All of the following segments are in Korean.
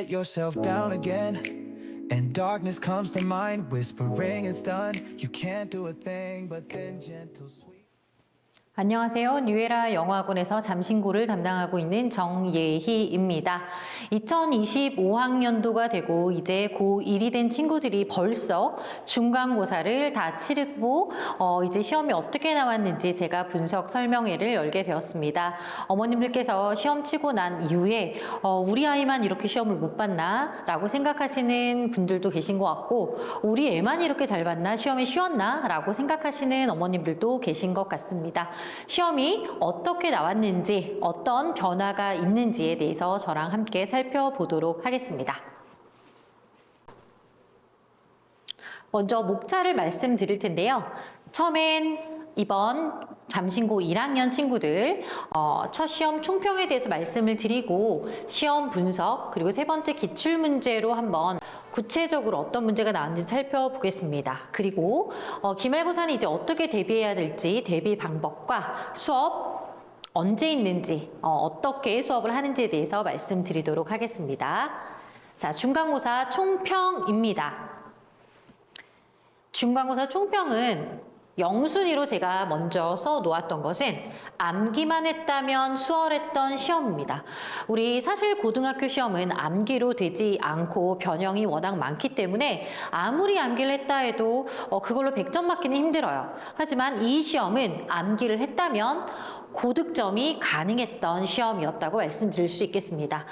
let yourself down again. And darkness comes to mind, whispering it's done. You can't do a thing, but then gentle sweet. 안녕하세요. 뉴에라 영어학원에서 잠신구를 담당하고 있는 정예희입니다. 2025학년도가 되고 이제 고1이 된 친구들이 벌써 중간고사를 다 치르고 이제 시험이 어떻게 나왔는지 제가 분석 설명회를 열게 되었습니다. 어머님들께서 시험 치고 난 이후에 우리 아이만 이렇게 시험을 못 봤나? 라고 생각하시는 분들도 계신 것 같고 우리 애만 이렇게 잘 봤나? 시험이 쉬웠나? 라고 생각하시는 어머님들도 계신 것 같습니다. 시험이 어떻게 나왔는지 어떤 변화가 있는지에 대해서 저랑 함께 살펴보도록 하겠습니다. 먼저 목차를 말씀드릴 텐데요. 처음엔 이번 잠신고 1학년 친구들 첫 시험 총평에 대해서 말씀을 드리고 시험 분석 그리고 세 번째 기출문제로 한번 구체적으로 어떤 문제가 나왔는지 살펴보겠습니다. 그리고 기말고사는 이제 어떻게 대비해야 될지 대비 방법과 수업 언제 있는지 어떻게 수업을 하는지에 대해서 말씀드리도록 하겠습니다. 자, 중간고사 총평입니다. 중간고사 총평은 영순위로 제가 먼저 써놓았던 것은 암기만 했다면 수월했던 시험입니다. 우리 사실 고등학교 시험은 암기로 되지 않고 변형이 워낙 많기 때문에 아무리 암기를 했다 해도 그걸로 100점 맞기는 힘들어요. 하지만 이 시험은 암기를 했다면 고득점이 가능했던 시험이었다고 말씀드릴 수 있겠습니다.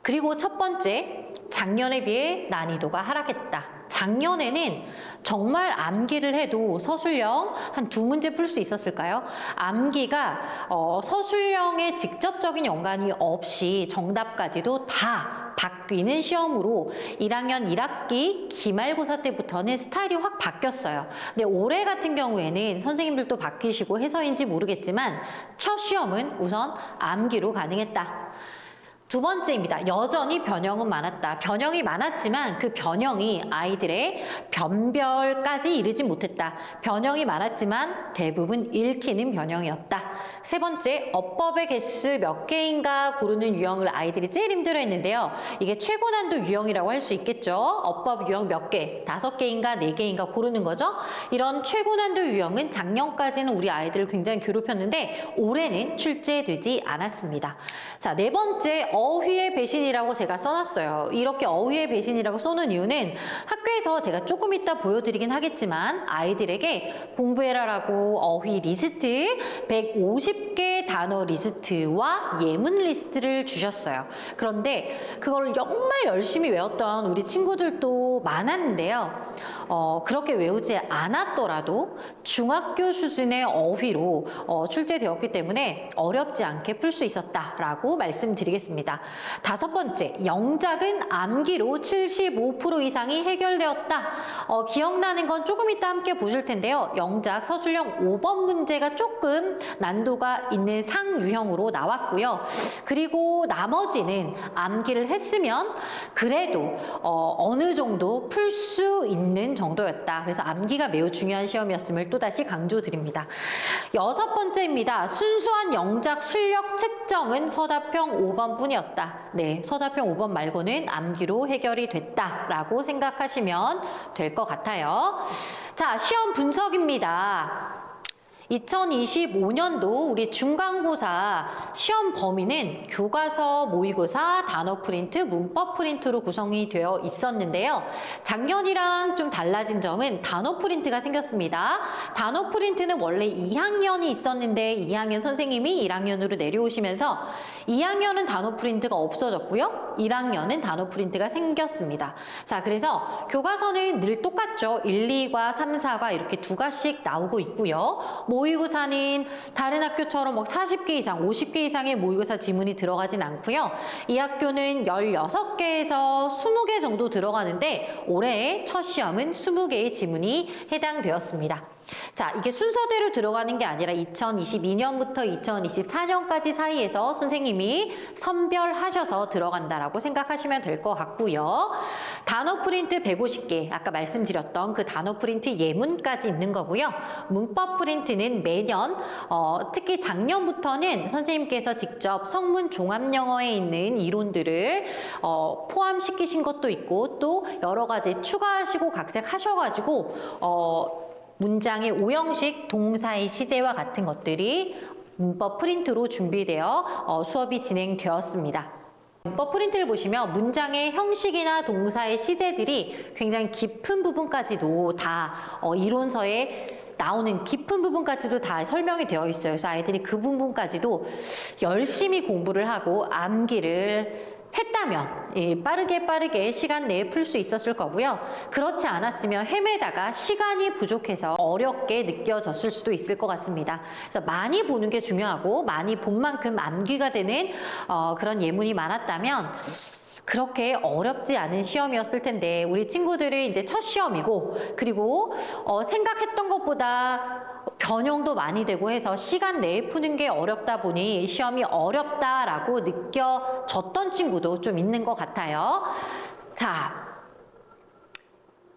그리고 첫 번째, 작년에 비해 난이도가 하락했다. 작년에는 정말 암기를 해도 서술형 한 2문제 풀 수 있었을까요? 암기가 서술형에 직접적인 연관이 없이 정답까지도 다 바뀌는 시험으로 1학년 1학기 기말고사 때부터는 스타일이 확 바뀌었어요. 근데 올해 같은 경우에는 선생님들도 바뀌시고 해서인지 모르겠지만 첫 시험은 우선 암기로 가능했다. 두 번째입니다. 여전히 변형은 많았다. 변형이 많았지만 그 변형이 아이들의 변별까지 이르지 못했다. 변형이 많았지만 대부분 읽히는 변형이었다. 세 번째, 어법의 개수 몇 개인가 고르는 유형을 아이들이 제일 힘들어했는데요. 이게 최고 난도 유형이라고 할 수 있겠죠. 어법 유형 몇 개, 5개인가 4개인가 고르는 거죠. 이런 최고 난도 유형은 작년까지는 우리 아이들을 굉장히 괴롭혔는데 올해는 출제되지 않았습니다. 자, 네 번째, 어휘의 배신이라고 제가 써놨어요. 이렇게 어휘의 배신이라고 써놓은 이유는 학교에서 제가 조금 이따 보여드리긴 하겠지만 아이들에게 공부해라라고 어휘 리스트 150개 단어 리스트와 예문 리스트를 주셨어요. 그런데 그걸 정말 열심히 외웠던 우리 친구들도 많았는데요. 그렇게 외우지 않았더라도 중학교 수준의 어휘로 출제되었기 때문에 어렵지 않게 풀 수 있었다라고 말씀드리겠습니다. 다섯 번째, 영작은 암기로 75% 이상이 해결되었다. 기억나는 건 조금 이따 함께 보실 텐데요. 영작 서술형 5번 문제가 조금 난도가 있는 상유형으로 나왔고요. 그리고 나머지는 암기를 했으면 그래도 어느 정도 풀 수 있는 정도였다. 그래서 암기가 매우 중요한 시험이었음을 또다시 강조드립니다. 여섯 번째입니다. 순수한 영작 실력 측정은 서답형 5번 뿐이었다. 네, 서답형 5번 말고는 암기로 해결이 됐다라고 생각하시면 될 것 같아요. 자, 시험 분석입니다. 2025년도 우리 중간고사 시험 범위는 교과서, 모의고사, 단어 프린트, 문법 프린트로 구성이 되어 있었는데요. 작년이랑 좀 달라진 점은 단어 프린트가 생겼습니다. 단어 프린트는 원래 2학년이 있었는데 2학년 선생님이 1학년으로 내려오시면서 2학년은 단어 프린트가 없어졌고요. 1학년은 단어 프린트가 생겼습니다. 자, 그래서 교과서는 늘 똑같죠. 1, 2과 3, 4과 이렇게 2과씩 나오고 있고요. 모의고사는 다른 학교처럼 40개 이상, 50개 이상의 모의고사 지문이 들어가진 않고요. 이 학교는 16개에서 20개 정도 들어가는데 올해의 첫 시험은 20개의 지문이 해당되었습니다. 자, 이게 순서대로 들어가는 게 아니라 2022년부터 2024년까지 사이에서 선생님이 선별하셔서 들어간다라고 생각하시면 될 것 같고요. 단어 프린트 150개, 아까 말씀드렸던 그 단어 프린트 예문까지 있는 거고요. 문법 프린트는 매년, 특히 작년부터는 선생님께서 직접 성문 종합영어에 있는 이론들을 포함시키신 것도 있고 또 여러 가지 추가하시고 각색하셔가지고 문장의 오형식, 동사의 시제와 같은 것들이 문법 프린트로 준비되어 수업이 진행되었습니다. 문법 프린트를 보시면 문장의 형식이나 동사의 시제들이 굉장히 깊은 부분까지도 다 이론서에 나오는 깊은 부분까지도 다 설명이 되어 있어요. 그래서 아이들이 그 부분까지도 열심히 공부를 하고 암기를 했다면 빠르게 시간 내에 풀 수 있었을 거고요. 그렇지 않았으면 헤매다가 시간이 부족해서 어렵게 느껴졌을 수도 있을 것 같습니다. 그래서 많이 보는 게 중요하고 많이 본 만큼 암기가 되는 그런 예문이 많았다면 그렇게 어렵지 않은 시험이었을 텐데 우리 친구들은 이제 첫 시험이고 그리고 생각했던 것보다 변형도 많이 되고 해서 시간 내에 푸는 게 어렵다 보니 시험이 어렵다라고 느껴졌던 친구도 좀 있는 것 같아요. 자,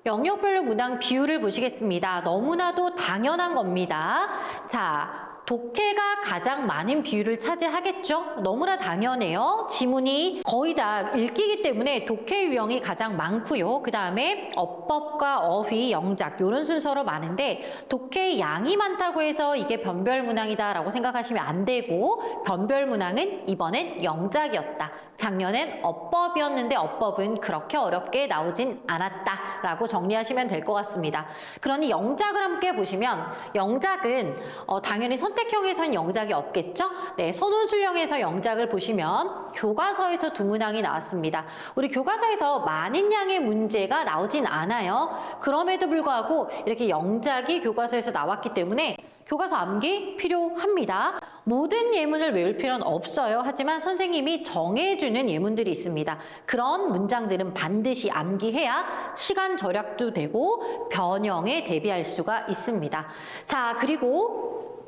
영역별로 문항 비율을 보시겠습니다. 너무나도 당연한 겁니다. 자, 독해가 가장 많은 비율을 차지하겠죠? 너무나 당연해요. 지문이 거의 다 읽기이기 때문에 독해 유형이 가장 많고요. 그 다음에 어법과 어휘, 영작 이런 순서로 많은데 독해 양이 많다고 해서 이게 변별 문항이다라고 생각하시면 안 되고 변별 문항은 이번엔 영작이었다. 작년엔 어법이었는데 어법은 그렇게 어렵게 나오진 않았다라고 정리하시면 될 것 같습니다. 그러니 영작을 함께 보시면 영작은 당연히 선택형에서는 영작이 없겠죠? 네, 선호술형에서 영작을 보시면 교과서에서 두 문항이 나왔습니다. 우리 교과서에서 많은 양의 문제가 나오진 않아요. 그럼에도 불구하고 이렇게 영작이 교과서에서 나왔기 때문에 교과서 암기 필요합니다. 모든 예문을 외울 필요는 없어요. 하지만 선생님이 정해주는 예문들이 있습니다. 그런 문장들은 반드시 암기해야 시간 절약도 되고 변형에 대비할 수가 있습니다. 자, 그리고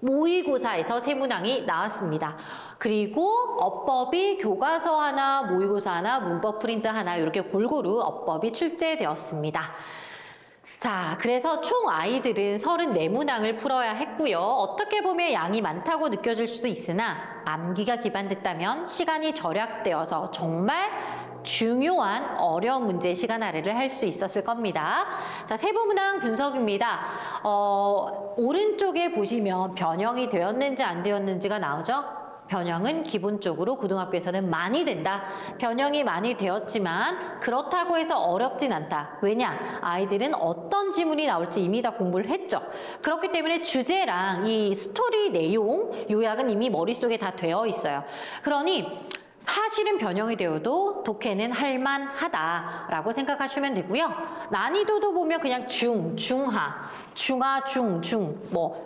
모의고사에서 세 문항이 나왔습니다. 그리고 어법이 교과서 하나, 모의고사 하나, 문법 프린트 하나 이렇게 골고루 어법이 출제되었습니다. 자, 그래서 총 아이들은 34문항을 풀어야 했고요. 어떻게 보면 양이 많다고 느껴질 수도 있으나 암기가 기반됐다면 시간이 절약되어서 정말 중요한 어려운 문제 시간 할애를 할 수 있었을 겁니다. 자, 세부문항 분석입니다. 오른쪽에 보시면 변형이 되었는지 안 되었는지가 나오죠? 변형은 기본적으로 고등학교에서는 많이 된다. 변형이 많이 되었지만 그렇다고 해서 어렵진 않다. 왜냐? 아이들은 어떤 지문이 나올지 이미 다 공부를 했죠. 그렇기 때문에 주제랑 이 스토리 내용 요약은 이미 머릿속에 다 되어 있어요. 그러니 사실은 변형이 되어도 독해는 할만하다라고 생각하시면 되고요. 난이도도 보면 그냥 중하, 중,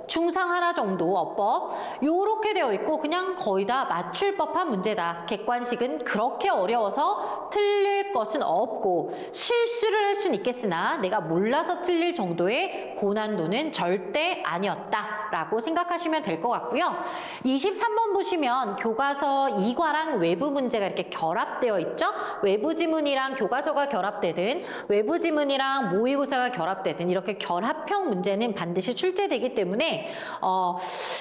중상 하나 정도 어법 요렇게 되어 있고 그냥 거의 다 맞출 법한 문제다. 객관식은 그렇게 어려워서 틀릴 것은 없고 실수를 할 수는 있겠으나 내가 몰라서 틀릴 정도의 고난도는 절대 아니었다라고 생각하시면 될 것 같고요. 23번 보시면 교과서 2과랑 외부 문제가 이렇게 결합되어 있죠. 외부 지문이랑 교과서가 결합되든 외부 지문이랑 모의고사가 결합되든 이렇게 결합형 문제는 반드시 출제되기 때문에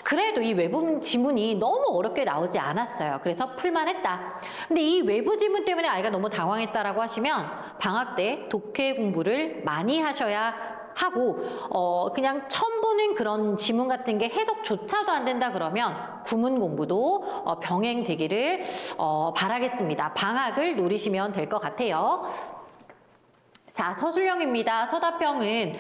그래도 이 외부 지문이 너무 어렵게 나오지 않았어요. 그래서 풀만했다. 근데 이 외부 지문 때문에 아이가 너무 당황했다라고 하시면 방학 때 독해 공부를 많이 하셔야 하고 그냥 처음 보는 그런 지문 같은 게 해석조차도 안 된다 그러면 구문 공부도 병행되기를 바라겠습니다. 방학을 노리시면 될 것 같아요. 자, 서술형입니다. 서답형은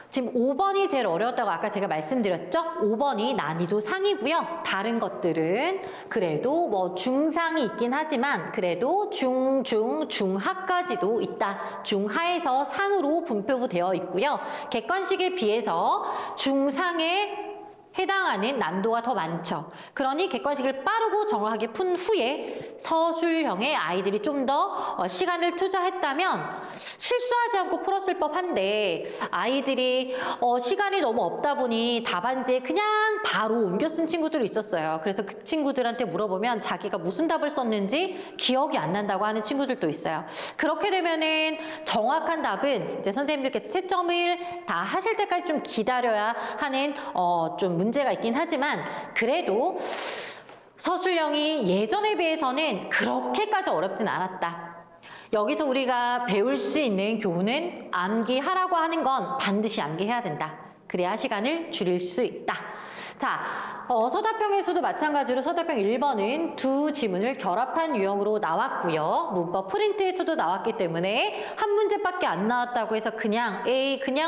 지금 5번이 제일 어려웠다고 아까 제가 말씀드렸죠? 5번이 난이도 상이고요. 다른 것들은 그래도 뭐 중상이 있긴 하지만 그래도 중하까지도 있다. 중하에서 상으로 분표되어 있고요. 객관식에 비해서 중상의 해당하는 난도가 더 많죠. 그러니 객관식을 빠르고 정확하게 푼 후에 서술형의 아이들이 좀 더 시간을 투자했다면 실수하지 않고 풀었을 법한데 아이들이 시간이 너무 없다 보니 답안지에 그냥 바로 옮겨 쓴 친구들이 있었어요. 그래서 그 친구들한테 물어보면 자기가 무슨 답을 썼는지 기억이 안 난다고 하는 친구들도 있어요. 그렇게 되면은 정확한 답은 이제 선생님들께서 채점을 다 하실 때까지 좀 기다려야 하는 좀 문제가 있긴 하지만 그래도 서술형이 예전에 비해서는 그렇게까지 어렵진 않았다. 여기서 우리가 배울 수 있는 교훈은 암기하라고 하는 건 반드시 암기해야 된다. 그래야 시간을 줄일 수 있다. 자, 서답형에서도 마찬가지로 서답형 1번은 두 지문을 결합한 유형으로 나왔고요. 문법 프린트에서도 나왔기 때문에 한 문제밖에 안 나왔다고 해서 그냥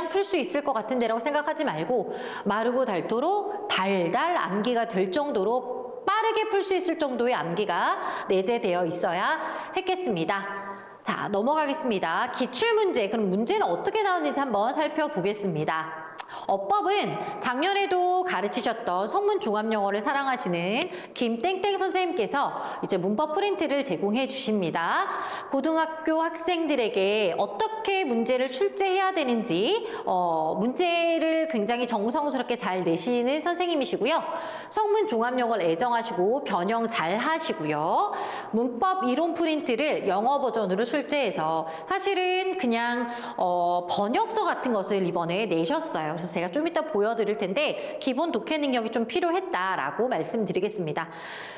풀 수 있을 것 같은데라고 생각하지 말고 마르고 닳도록 달달 암기가 될 정도로 빠르게 풀 수 있을 정도의 암기가 내재되어 있어야 했겠습니다. 자, 넘어가겠습니다. 기출문제, 그럼 문제는 어떻게 나오는지 한번 살펴보겠습니다. 어법은 작년에도 가르치셨던 성문종합영어를 사랑하시는 김땡땡 선생님께서 이제 문법 프린트를 제공해 주십니다. 고등학교 학생들에게 어떻게 문제를 출제해야 되는지 문제를 굉장히 정성스럽게 잘 내시는 선생님이시고요. 성문종합영어를 애정하시고 변형 잘 하시고요. 문법 이론 프린트를 영어 버전으로 출제해서 사실은 그냥 번역서 같은 것을 이번에 내셨어요. 그래서 제가 좀 이따 보여드릴 텐데 기본 독해 능력이 좀 필요했다라고 말씀드리겠습니다.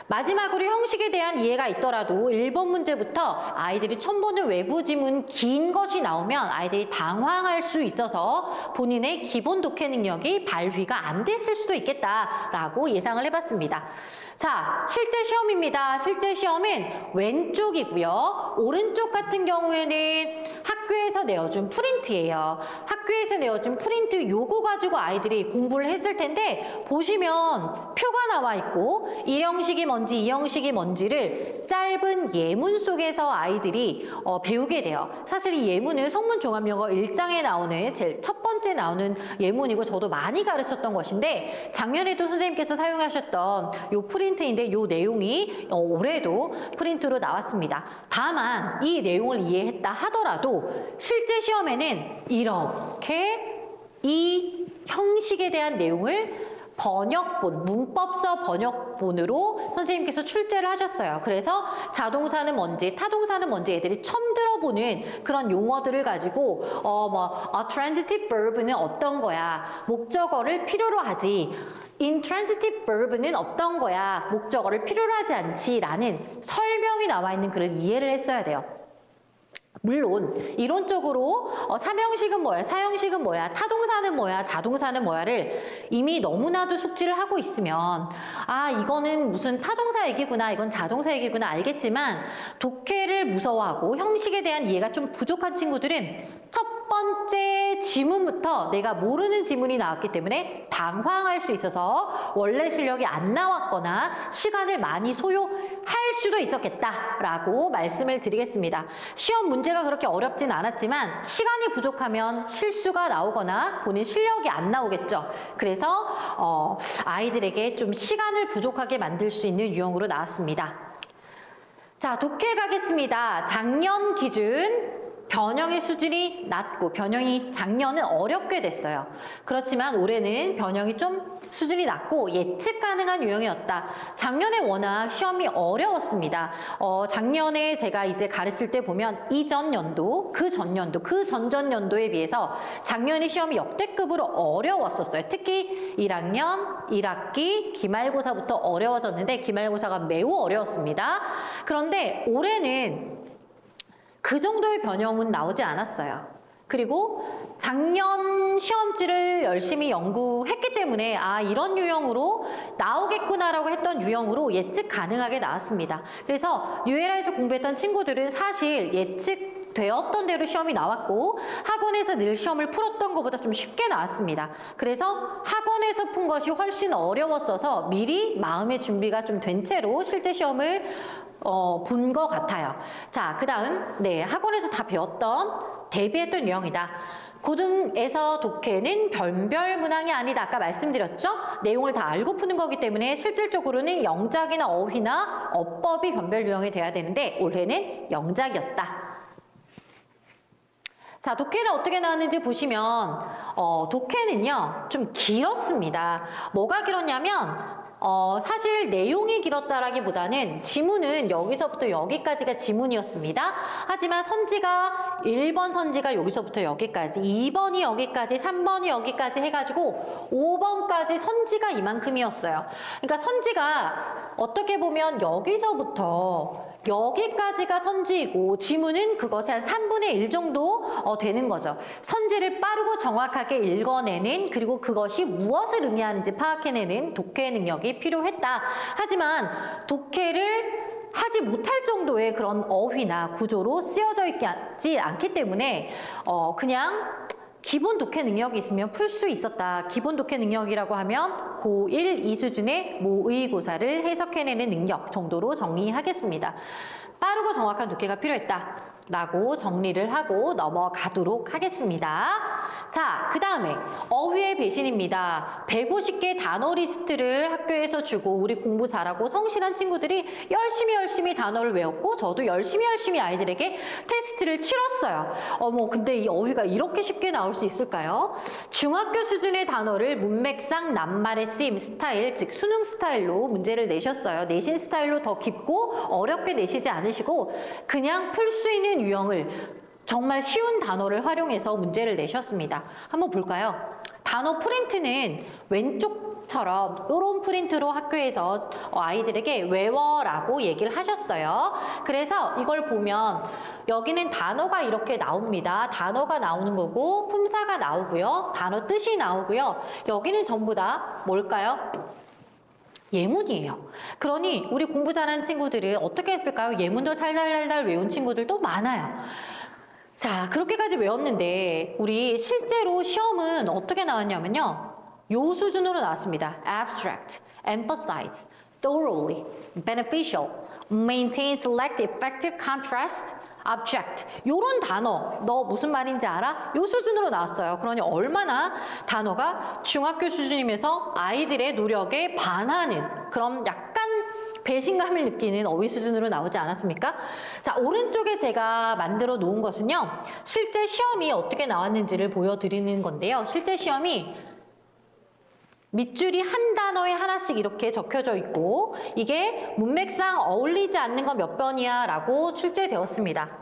마지막으로 형식에 대한 이해가 있더라도 1번 문제부터 아이들이 처음 보는 외부 지문 긴 것이 나오면 아이들이 당황할 수 있어서 본인의 기본 독해 능력이 발휘가 안 됐을 수도 있겠다라고 예상을 해봤습니다. 자, 실제 시험입니다. 실제 시험은 왼쪽이고요. 오른쪽 같은 경우에는 학교에서 내어준 프린트예요. 학교에서 내어준 프린트 요거 가지고 아이들이 공부를 했을 텐데 보시면 표가 나와 있고 이 형식이 뭔지 이 형식이 뭔지를 짧은 예문 속에서 아이들이 배우게 돼요. 사실 이 예문은 성문종합영어 1장에 나오는 제일 첫 번째 나오는 예문이고 저도 많이 가르쳤던 것인데 작년에도 선생님께서 사용하셨던 요 프린트인데 요 내용이 올해도 프린트로 나왔습니다. 다만 이 내용을 이해했다 하더라도 실제 시험에는 이렇게 이 형식에 대한 내용을 번역본, 문법서 번역본으로 선생님께서 출제를 하셨어요. 그래서 자동사는 뭔지, 타동사는 뭔지 애들이 처음 들어보는 그런 용어들을 가지고 transitive verb는 어떤 거야? 목적어를 필요로 하지. intransitive verb는 어떤 거야? 목적어를 필요로 하지 않지? 라는 설명이 나와 있는 글을 이해를 했어야 돼요. 물론 이론적으로 삼형식은 뭐야, 사형식은 뭐야, 타동사는 뭐야, 자동사는 뭐야를 이미 너무나도 숙지를 하고 있으면 이거는 무슨 타동사 얘기구나, 이건 자동사 얘기구나 알겠지만 독해를 무서워하고 형식에 대한 이해가 좀 부족한 친구들은 첫 번째 지문부터 내가 모르는 지문이 나왔기 때문에 당황할 수 있어서 원래 실력이 안 나왔거나 시간을 많이 소요할 수도 있었겠다라고 말씀을 드리겠습니다. 시험 문제가 그렇게 어렵진 않았지만 시간이 부족하면 실수가 나오거나 본인 실력이 안 나오겠죠. 그래서 아이들에게 좀 시간을 부족하게 만들 수 있는 유형으로 나왔습니다. 자, 독해 가겠습니다. 작년 기준 변형의 수준이 낮고 변형이 작년은 어렵게 됐어요. 그렇지만 올해는 변형이 좀 수준이 낮고 예측 가능한 유형이었다. 작년에 워낙 시험이 어려웠습니다. 작년에 제가 이제 가르칠 때 보면 이전 연도, 그 전년도, 그 전전 연도에 비해서 작년에 시험이 역대급으로 어려웠었어요. 특히 1학년, 1학기, 기말고사부터 어려워졌는데 기말고사가 매우 어려웠습니다. 그런데 올해는 그 정도의 변형은 나오지 않았어요. 그리고 작년 시험지를 열심히 연구했기 때문에 이런 유형으로 나오겠구나라고 했던 유형으로 예측 가능하게 나왔습니다. 그래서 ULI에서 공부했던 친구들은 사실 예측 되었던 대로 시험이 나왔고 학원에서 늘 시험을 풀었던 것보다 좀 쉽게 나왔습니다. 그래서 학원에서 푼 것이 훨씬 어려웠어서 미리 마음의 준비가 좀 된 채로 실제 시험을 본 것 같아요. 자, 그 다음 네, 학원에서 다 배웠던 대비했던 유형이다. 고등에서 독해는 변별 문항이 아니다. 아까 말씀드렸죠? 내용을 다 알고 푸는 거기 때문에 실질적으로는 영작이나 어휘나 어법이 변별 유형이 돼야 되는데 올해는 영작이었다. 자, 독해는 어떻게 나왔는지 보시면 독해는요 좀 길었습니다. 뭐가 길었냐면 사실 내용이 길었다라기보다는 지문은 여기서부터 여기까지가 지문이었습니다. 하지만 선지가 1번 선지가 여기서부터 여기까지, 2번이 여기까지, 3번이 여기까지 해가지고 5번까지 선지가 이만큼이었어요. 그러니까 선지가 어떻게 보면 여기서부터 여기까지가 선지이고 지문은 그것의 한 3분의 1 정도 되는 거죠. 선지를 빠르고 정확하게 읽어내는 그리고 그것이 무엇을 의미하는지 파악해내는 독해 능력이 필요했다. 하지만 독해를 하지 못할 정도의 그런 어휘나 구조로 쓰여져 있지 않기 때문에 그냥 기본 독해 능력이 있으면 풀 수 있었다. 기본 독해 능력이라고 하면 고1, 2수준의 모의고사를 해석해내는 능력 정도로 정리하겠습니다. 빠르고 정확한 독해가 필요했다. 라고 정리를 하고 넘어가도록 하겠습니다. 자, 그 다음에 어휘의 배신입니다. 150개 단어 리스트를 학교에서 주고 우리 공부 잘하고 성실한 친구들이 열심히 단어를 외웠고 저도 열심히 아이들에게 테스트를 치렀어요. 근데 이 어휘가 이렇게 쉽게 나올 수 있을까요? 중학교 수준의 단어를 문맥상 낱말의 쓰임 스타일, 즉 수능 스타일로 문제를 내셨어요. 내신 스타일로 더 깊고 어렵게 내시지 않으시고 그냥 풀 수 있는 유형을 정말 쉬운 단어를 활용해서 문제를 내셨습니다. 한번 볼까요? 단어 프린트는 왼쪽처럼 이런 프린트로 학교에서 아이들에게 외워라고 얘기를 하셨어요. 그래서 이걸 보면 여기는 단어가 이렇게 나옵니다. 단어가 나오는 거고 품사가 나오고요. 단어 뜻이 나오고요. 여기는 전부 다 뭘까요? 예문이에요. 그러니 우리 공부 잘하는 친구들은 어떻게 했을까요? 예문도 달달달달 외운 친구들도 많아요. 자, 그렇게까지 외웠는데 우리 실제로 시험은 어떻게 나왔냐면요. 요 수준으로 나왔습니다. Abstract, emphasize, thoroughly, beneficial, maintain select effective contrast, object. 요런 단어 너 무슨 말인지 알아? 요 수준으로 나왔어요. 그러니 얼마나 단어가 중학교 수준이면서 아이들의 노력에 반하는 그런 약간 배신감을 느끼는 어휘 수준으로 나오지 않았습니까? 자, 오른쪽에 제가 만들어 놓은 것은요. 실제 시험이 어떻게 나왔는지를 보여드리는 건데요. 실제 시험이 밑줄이 한 단어에 하나씩 이렇게 적혀져 있고 이게 문맥상 어울리지 않는 건 몇 번이야 라고 출제되었습니다.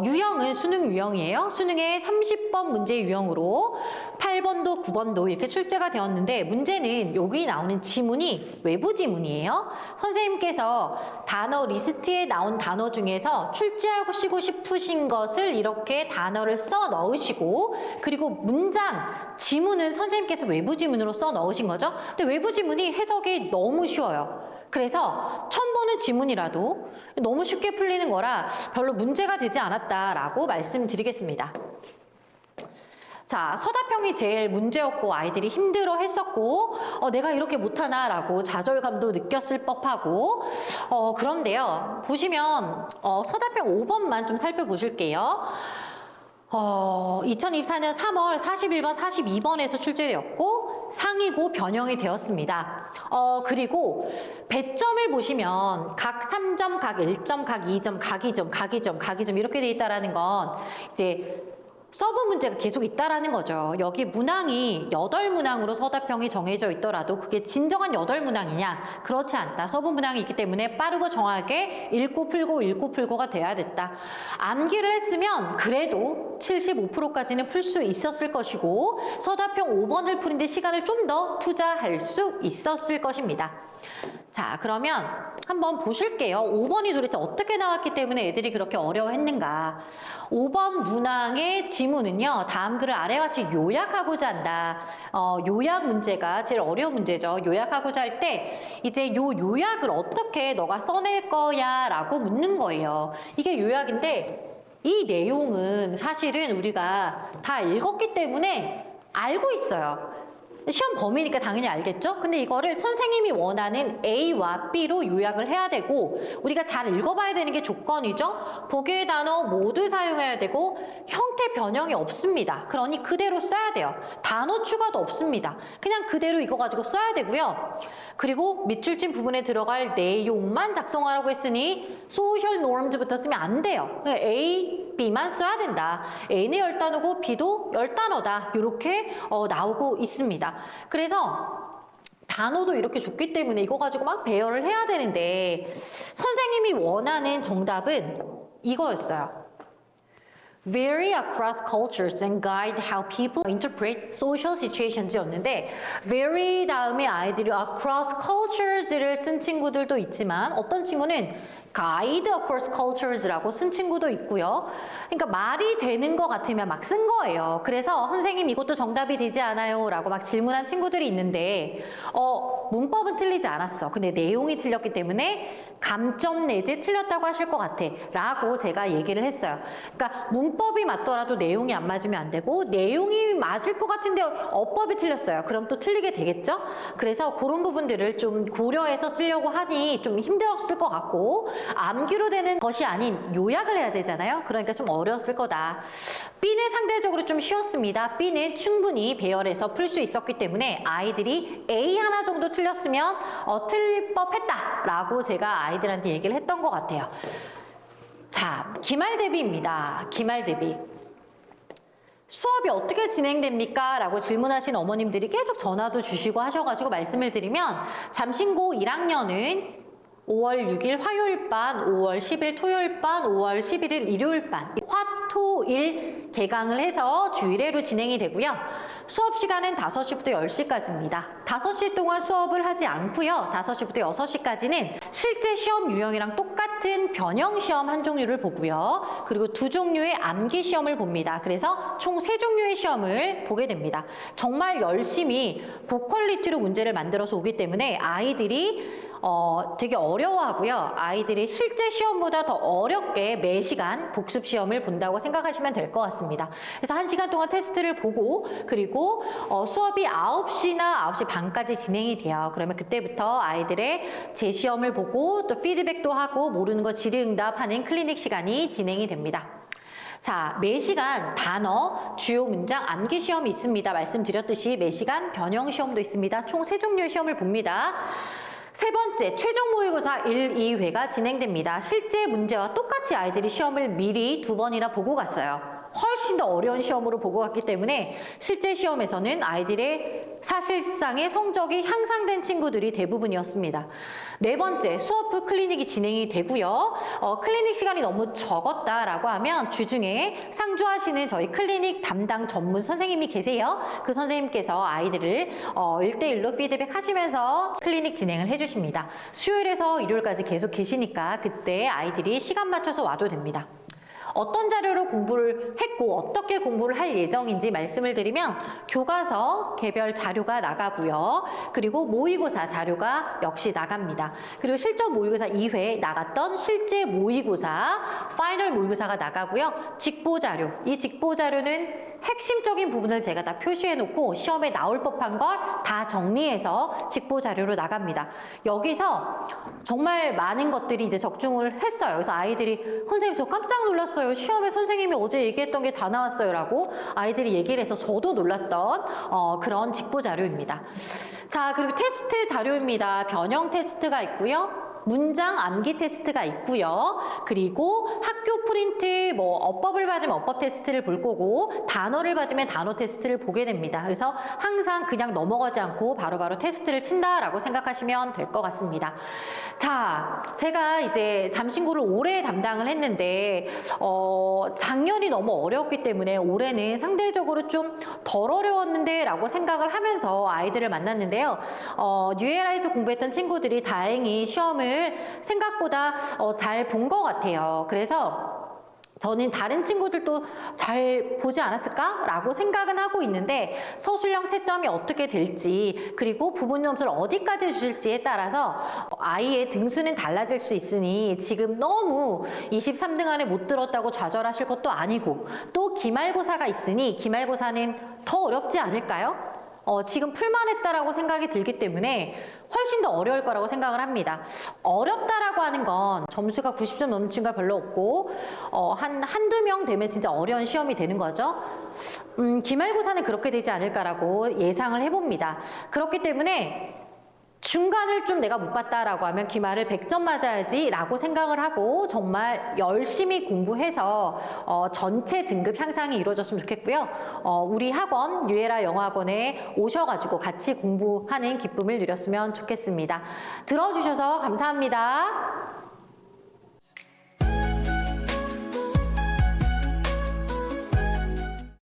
유형은 수능 유형이에요. 수능의 30번 문제 유형으로 8번도 9번도 이렇게 출제가 되었는데 문제는 여기 나오는 지문이 외부 지문이에요. 선생님께서 단어 리스트에 나온 단어 중에서 출제하고 싶으신 것을 이렇게 단어를 써 넣으시고 그리고 문장, 지문은 선생님께서 외부 지문으로 써 넣으신 거죠. 근데 외부 지문이 해석이 너무 쉬워요. 그래서 처음 보는 지문이라도 너무 쉽게 풀리는 거라 별로 문제가 되지 않았다라고 말씀드리겠습니다. 자, 서답형이 제일 문제였고 아이들이 힘들어 했었고 내가 이렇게 못하나라고 좌절감도 느꼈을 법하고 그런데요. 보시면 서답형 5번만 좀 살펴보실게요. 2024년 3월 41번, 42번에서 출제되었고 상이고 변형이 되었습니다. 그리고 배점을 보시면 각 3점, 각 1점, 각 2점, 각 2점, 각 2점, 각 2점 이렇게 돼 있다라는 건 이제 서브 문제가 계속 있다라는 거죠. 여기 문항이 8문항으로 서답형이 정해져 있더라도 그게 진정한 8문항이냐? 그렇지 않다. 서브 문항이 있기 때문에 빠르고 정확하게 읽고 풀고가 돼야 됐다. 암기를 했으면 그래도 75%까지는 풀 수 있었을 것이고 서답형 5번을 푸는데 시간을 좀 더 투자할 수 있었을 것입니다. 자, 그러면 한번 보실게요. 5번이 도대체 어떻게 나왔기 때문에 애들이 그렇게 어려워했는가. 5번 문항의 지문은요. 다음 글을 아래와 같이 요약하고자 한다. 요약 문제가 제일 어려운 문제죠. 요약하고자 할 때 이제 요 요약을 어떻게 너가 써낼 거야 라고 묻는 거예요. 이게 요약인데 이 내용은 사실은 우리가 다 읽었기 때문에 알고 있어요. 시험 범위니까 당연히 알겠죠? 근데 이거를 선생님이 원하는 A와 B로 요약을 해야 되고 우리가 잘 읽어봐야 되는 게 조건이죠? 보기의 단어 모두 사용해야 되고 형태 변형이 없습니다. 그러니 그대로 써야 돼요. 단어 추가도 없습니다. 그냥 그대로 이거 가지고 써야 되고요. 그리고 밑줄친 부분에 들어갈 내용만 작성하라고 했으니 소셜 노름즈부터 쓰면 안 돼요. A, B만 써야 된다. A는 10단어고 B도 10단어다. 이렇게 나오고 있습니다. 그래서 단어도 이렇게 줬기 때문에 이거 가지고 막 배열을 해야 되는데 선생님이 원하는 정답은 이거였어요. Vary across cultures and guide how people interpret social situations였는데 vary 다음에 아이들이 across cultures를 쓴 친구들도 있지만 어떤 친구는 guide across cultures라고 쓴 친구도 있고요. 그러니까 말이 되는 것 같으면 막 쓴 거예요. 그래서 선생님 이것도 정답이 되지 않아요? 라고 막 질문한 친구들이 있는데 문법은 틀리지 않았어. 근데 내용이 틀렸기 때문에 감점 내지 틀렸다고 하실 것 같아 라고 제가 얘기를 했어요. 그러니까 문법이 맞더라도 내용이 안 맞으면 안 되고 내용이 맞을 것 같은데 어법이 틀렸어요. 그럼 또 틀리게 되겠죠? 그래서 그런 부분들을 좀 고려해서 쓰려고 하니 좀 힘들었을 것 같고 암기로 되는 것이 아닌 요약을 해야 되잖아요. 그러니까 좀 어려웠을 거다. B는 상대적으로 좀 쉬웠습니다. B는 충분히 배열해서 풀 수 있었기 때문에 아이들이 A 하나 정도 틀렸으면 틀릴 법했다 라고 제가 아이들한테 얘기를 했던 것 같아요. 자, 기말 대비입니다. 기말 대비. 수업이 어떻게 진행됩니까? 라고 질문하신 어머님들이 계속 전화도 주시고 하셔가지고 말씀을 드리면 잠신고 1학년은 5월 6일 화요일 반, 5월 10일 토요일 반, 5월 11일 일요일 반 화, 토, 일 개강을 해서 주 1회로 진행이 되고요. 수업 시간은 5시부터 10시까지입니다. 5시 동안 수업을 하지 않고요. 5시부터 6시까지는 실제 시험 유형이랑 똑같은 변형 시험 한 종류를 보고요. 그리고 2종류의 암기 시험을 봅니다. 그래서 총 3종류의 시험을 보게 됩니다. 정말 열심히 고퀄리티로 문제를 만들어서 오기 때문에 아이들이 되게 어려워하고요. 아이들이 실제 시험보다 더 어렵게 매 시간 복습 시험을 본다고 생각하시면 될 것 같습니다. 그래서 1시간 동안 테스트를 보고 그리고 수업이 9시나 9시 반까지 진행이 돼요. 그러면 그때부터 아이들의 재시험을 보고 또 피드백도 하고 모르는 거 질의응답하는 클리닉 시간이 진행이 됩니다. 자, 매 시간 단어, 주요 문장 암기 시험이 있습니다. 말씀드렸듯이 매 시간 변형 시험도 있습니다. 총 3종류의 시험을 봅니다. 세 번째, 최종 모의고사 1, 2회가 진행됩니다. 실제 문제와 똑같이 아이들이 시험을 미리 2번이나 보고 갔어요. 훨씬 더 어려운 시험으로 보고 갔기 때문에 실제 시험에서는 아이들의 사실상의 성적이 향상된 친구들이 대부분이었습니다. 네 번째, 수업 후 클리닉이 진행이 되고요. 클리닉 시간이 너무 적었다라고 하면 주중에 상주하시는 저희 클리닉 담당 전문 선생님이 계세요. 그 선생님께서 아이들을 1대1로 피드백 하시면서 클리닉 진행을 해주십니다. 수요일에서 일요일까지 계속 계시니까 그때 아이들이 시간 맞춰서 와도 됩니다. 어떤 자료로 공부를 했고 어떻게 공부를 할 예정인지 말씀을 드리면 교과서 개별 자료가 나가고요. 그리고 모의고사 자료가 역시 나갑니다. 그리고 실전 모의고사 2회 나갔던 실제 모의고사, 파이널 모의고사가 나가고요. 직보 자료, 이 직보 자료는 핵심적인 부분을 제가 다 표시해 놓고 시험에 나올 법한 걸 다 정리해서 직보 자료로 나갑니다. 여기서 정말 많은 것들이 이제 적중을 했어요. 그래서 아이들이 선생님 저 깜짝 놀랐어요. 시험에 선생님이 어제 얘기했던 게 다 나왔어요. 라고 아이들이 얘기를 해서 저도 놀랐던 그런 직보 자료입니다. 자, 그리고 테스트 자료입니다. 변형 테스트가 있고요. 문장 암기 테스트가 있고요. 그리고 학교 프린트 어법을 받으면 어법 테스트를 볼 거고 단어를 받으면 단어 테스트를 보게 됩니다. 그래서 항상 그냥 넘어가지 않고 바로바로 테스트를 친다라고 생각하시면 될 것 같습니다. 자, 제가 이제 잠신고를 올해 담당을 했는데 작년이 너무 어려웠기 때문에 올해는 상대적으로 좀 덜 어려웠는데 라고 생각을 하면서 아이들을 만났는데요. 뉴에라에서 공부했던 친구들이 다행히 시험을 생각보다 잘 본 것 같아요. 그래서 저는 다른 친구들도 잘 보지 않았을까라고 생각은 하고 있는데 서술형 채점이 어떻게 될지 그리고 부분 점수를 어디까지 주실지에 따라서 아이의 등수는 달라질 수 있으니 지금 너무 23등 안에 못 들었다고 좌절하실 것도 아니고 또 기말고사가 있으니 기말고사는 더 어렵지 않을까요? 지금 풀만했다라고 생각이 들기 때문에 훨씬 더 어려울 거라고 생각을 합니다. 어렵다라고 하는 건 점수가 90점 넘는 친구가 별로 없고 한두 명 되면 진짜 어려운 시험이 되는 거죠. 기말고사는 그렇게 되지 않을까라고 예상을 해봅니다. 그렇기 때문에 중간을 좀 내가 못 봤다라고 하면 기말을 100점 맞아야지 라고 생각을 하고 정말 열심히 공부해서 전체 등급 향상이 이루어졌으면 좋겠고요. 우리 학원 뉴에라 영어학원에 오셔가지고 같이 공부하는 기쁨을 누렸으면 좋겠습니다. 들어주셔서 감사합니다.